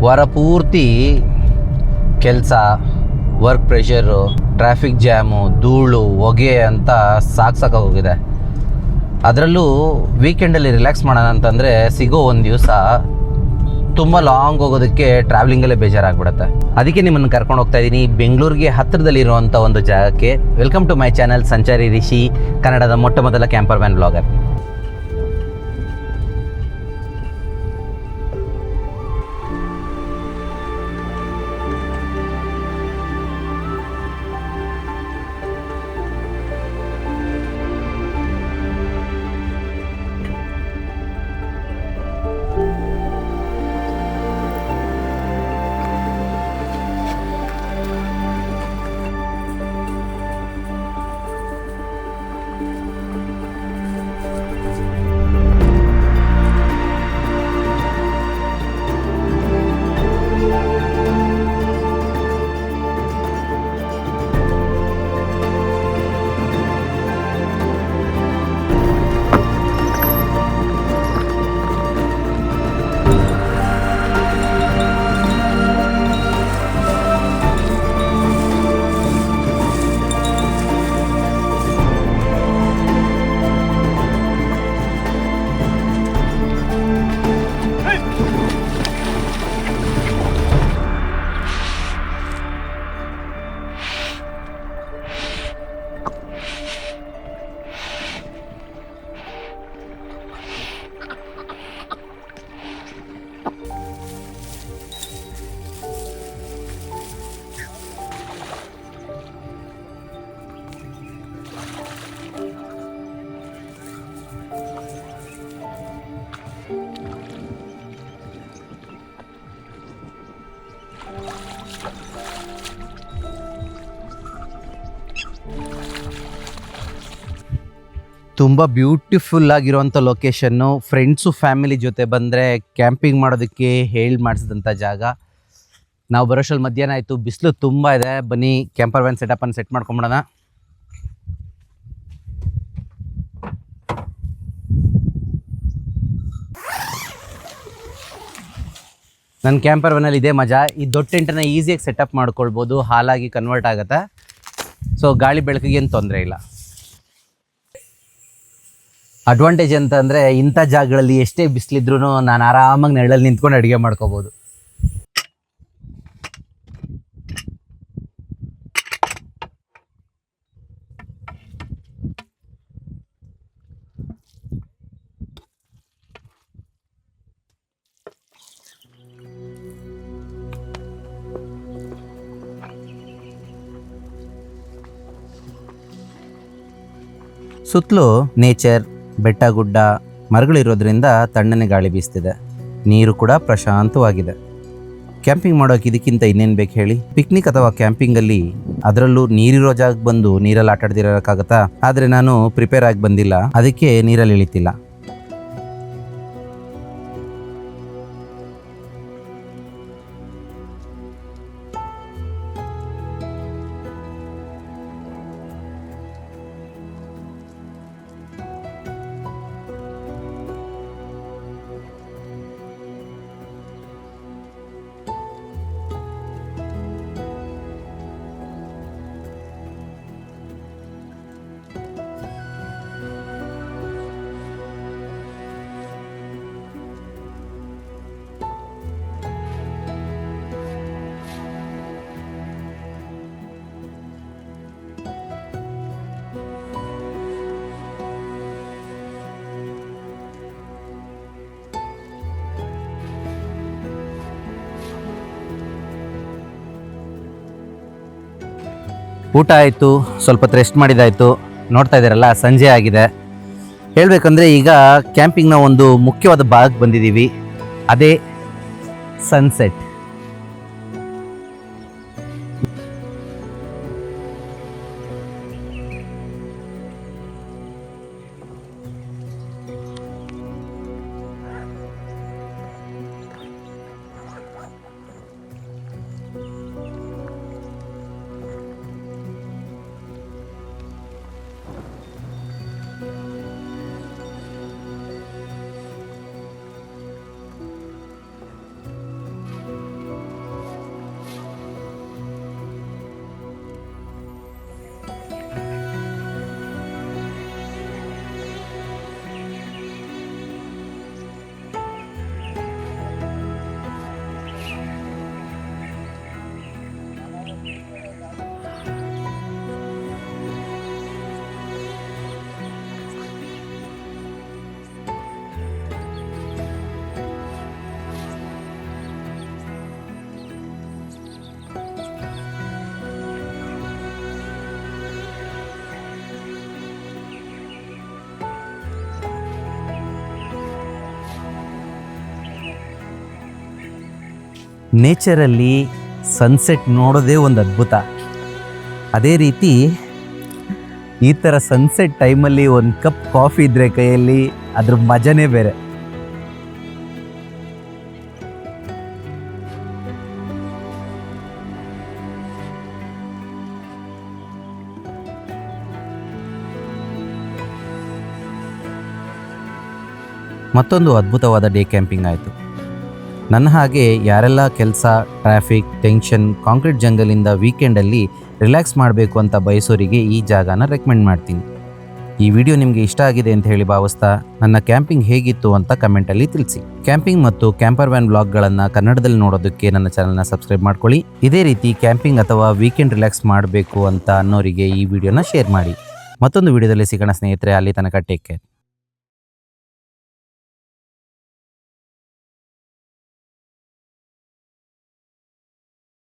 ವಾರ ಪೂರ್ತಿ ಕೆಲಸ, ವರ್ಕ್ ಪ್ರೆಷರು, ಟ್ರಾಫಿಕ್ ಜಾಮು, ಧೂಳು, ಹೊಗೆ ಅಂತ ಸಾಕಾಗೋಗಿದೆ. ಅದರಲ್ಲೂ ವೀಕೆಂಡಲ್ಲಿ ರಿಲ್ಯಾಕ್ಸ್ ಮಾಡೋಣ ಅಂತಂದರೆ ಸಿಗೋ ಒಂದು ದಿವಸ ತುಂಬ ಲಾಂಗ್ ಹೋಗೋದಕ್ಕೆ ಟ್ರಾವೆಲಿಂಗಲ್ಲೇ ಬೇಜಾರಾಗ್ಬಿಡುತ್ತೆ. ಅದಕ್ಕೆ ನಿಮ್ಮನ್ನು ಕರ್ಕೊಂಡು ಹೋಗ್ತಾ ಇದ್ದೀನಿ ಬೆಂಗಳೂರಿಗೆ ಹತ್ತಿರದಲ್ಲಿರುವಂಥ ಒಂದು ಜಾಗಕ್ಕೆ. ವೆಲ್ಕಮ್ ಟು ಮೈ ಚಾನಲ್ ಸಂಚಾರಿ ರಿಷಿ, ಕನ್ನಡದ ಮೊಟ್ಟ ಮೊದಲ ಕ್ಯಾಂಪರ್ ವ್ಯಾನ್ ಬ್ಲಾಗರ್. ತುಂಬ ಬ್ಯೂಟಿಫುಲ್ ಆಗಿರುವಂಥ ಲೊಕೇಶನ್ನು. ಫ್ರೆಂಡ್ಸು ಫ್ಯಾಮಿಲಿ ಜೊತೆ ಬಂದರೆ ಕ್ಯಾಂಪಿಂಗ್ ಮಾಡೋದಕ್ಕೆ ಹೇಳಿ ಮಾಡಿಸಿದಂಥ ಜಾಗ. ನಾವು ಬರೋಷ್ಟರಲ್ಲಿ ಮಧ್ಯಾಹ್ನ ಆಯಿತು, ಬಿಸಿಲು ತುಂಬ ಇದೆ. ಬನ್ನಿ ಕ್ಯಾಂಪರ್ ವ್ಯಾನ್ ಸೆಟಪ್ಪನ್ನು ಸೆಟ್ ಮಾಡ್ಕೊಂಬಿಡೋಣ. ನನ್ನ ಕ್ಯಾಂಪರ್ ವ್ಯಾನಲ್ಲಿ ಇದೇ ಮಜಾ. ಈ ದೊಡ್ಡ ಟೆಂಟನ್ನು ಈಸಿಯಾಗಿ ಸೆಟಪ್ ಮಾಡ್ಕೊಳ್ಬೋದು, ಹಾಲಾಗಿ ಕನ್ವರ್ಟ್ ಆಗುತ್ತೆ. ಸೊ ಗಾಳಿ ಬೆಳಕಿಗೆ ಏನು ತೊಂದರೆ ಇಲ್ಲ. ಅಡ್ವಾಂಟೇಜ್ ಅಂತ ಅಂದರೆ ಇಂಥ ಜಾಗಗಳಲ್ಲಿ ಎಷ್ಟೇ ಬಿಸಿಲಿದ್ರೂ ನಾನು ಆರಾಮಾಗಿ ನೆರಳಲ್ಲಿ ನಿಂತ್ಕೊಂಡು ಅಡುಗೆ ಮಾಡ್ಕೋಬೋದು. ಸುತ್ತಲೂ ನೇಚರ್, ಬೆಟ್ಟ ಗುಡ್ಡ, ಮರಗಳಿರೋದ್ರಿಂದ ತಣ್ಣನೆ ಗಾಳಿ ಬೀಸ್ತಿದೆ. ನೀರು ಕೂಡ ಪ್ರಶಾಂತವಾಗಿದೆ. ಕ್ಯಾಂಪಿಂಗ್ ಮಾಡೋಕೆ ಇದಕ್ಕಿಂತ ಇನ್ನೇನು ಬೇಕು ಹೇಳಿ? ಪಿಕ್ನಿಕ್ ಅಥವಾ ಕ್ಯಾಂಪಿಂಗಲ್ಲಿ, ಅದರಲ್ಲೂ ನೀರಿರೋ ಜಾಗಕ್ಕೆ ಬಂದು ನೀರಲ್ಲಿ ಆಟ ಆಡ್ದಿರೋಕ್ಕಾಗತ್ತಾ? ಆದರೆ ನಾನು ಪ್ರಿಪೇರ್ ಆಗಿ ಬಂದಿಲ್ಲ, ಅದಕ್ಕೆ ನೀರಲ್ಲಿ ಇಳಿತಿಲ್ಲ. ಊಟ ಆಯಿತು, ಸ್ವಲ್ಪ ಹೊತ್ತು ರೆಸ್ಟ್ ಮಾಡಿದ್ದಾಯಿತು. ನೋಡ್ತಾ ಇದ್ದೀರಲ್ಲ, ಸಂಜೆ ಆಗಿದೆ. ಹೇಳಬೇಕಂದ್ರೆ ಈಗ ಕ್ಯಾಂಪಿಂಗ್ನ ಒಂದು ಮುಖ್ಯವಾದ ಭಾಗಕ್ಕೆ ಬಂದಿದ್ದೀವಿ, ಅದೇ ಸನ್ಸೆಟ್. ನೇಚರಲ್ಲಿ ಸನ್ಸೆಟ್ ನೋಡೋದೇ ಒಂದು ಅದ್ಭುತ. ಅದೇ ರೀತಿ ಈ ಥರ ಸನ್ಸೆಟ್ ಟೈಮಲ್ಲಿ ಒಂದು ಕಪ್ ಕಾಫಿ ಇದ್ದರೆ ಕೈಯಲ್ಲಿ ಅದ್ರ ಮಜನೇ ಬೇರೆ. ಮತ್ತೊಂದು ಅದ್ಭುತವಾದ ಡೇ ಕ್ಯಾಂಪಿಂಗ್ ಆಯಿತು. ನನ್ನ ಹಾಗೆ ಯಾರೆಲ್ಲ ಕೆಲಸ, ಟ್ರಾಫಿಕ್, ಟೆನ್ಷನ್, ಕಾಂಕ್ರೀಟ್ ಜಂಗಲಿಂದ ವೀಕೆಂಡಲ್ಲಿ ರಿಲ್ಯಾಕ್ಸ್ ಮಾಡಬೇಕು ಅಂತ ಬಯಸೋರಿಗೆ ಈ ಜಾಗನ ರೆಕಮೆಂಡ್ ಮಾಡ್ತೀನಿ. ಈ ವಿಡಿಯೋ ನಿಮಗೆ ಇಷ್ಟ ಆಗಿದೆ ಅಂತ ಹೇಳಿ ಭಾವಿಸ್ತಾ ನನ್ನ ಕ್ಯಾಂಪಿಂಗ್ ಹೇಗಿತ್ತು ಅಂತ ಕಮೆಂಟಲ್ಲಿ ತಿಳಿಸಿ. ಕ್ಯಾಂಪಿಂಗ್ ಮತ್ತು ಕ್ಯಾಂಪರ್ ವ್ಯಾನ್ ಬ್ಲಾಗ್ಗಳನ್ನು ಕನ್ನಡದಲ್ಲಿ ನೋಡೋದಕ್ಕೆ ನನ್ನ ಚಾನಲ್ನ ಸಬ್ಸ್ಕ್ರೈಬ್ ಮಾಡ್ಕೊಳ್ಳಿ. ಇದೇ ರೀತಿ ಕ್ಯಾಂಪಿಂಗ್ ಅಥವಾ ವೀಕೆಂಡ್ ರಿಲ್ಯಾಕ್ಸ್ ಮಾಡಬೇಕು ಅಂತ ಅನ್ನೋರಿಗೆ ಈ ವಿಡಿಯೋನ ಶೇರ್ ಮಾಡಿ. ಮತ್ತೊಂದು ವಿಡಿಯೋದಲ್ಲಿ ಸಿಗೋಣ ಸ್ನೇಹಿತರೆ. ಅಲ್ಲಿ ತನಕ ಟೇಕ್ ಕೇರ್.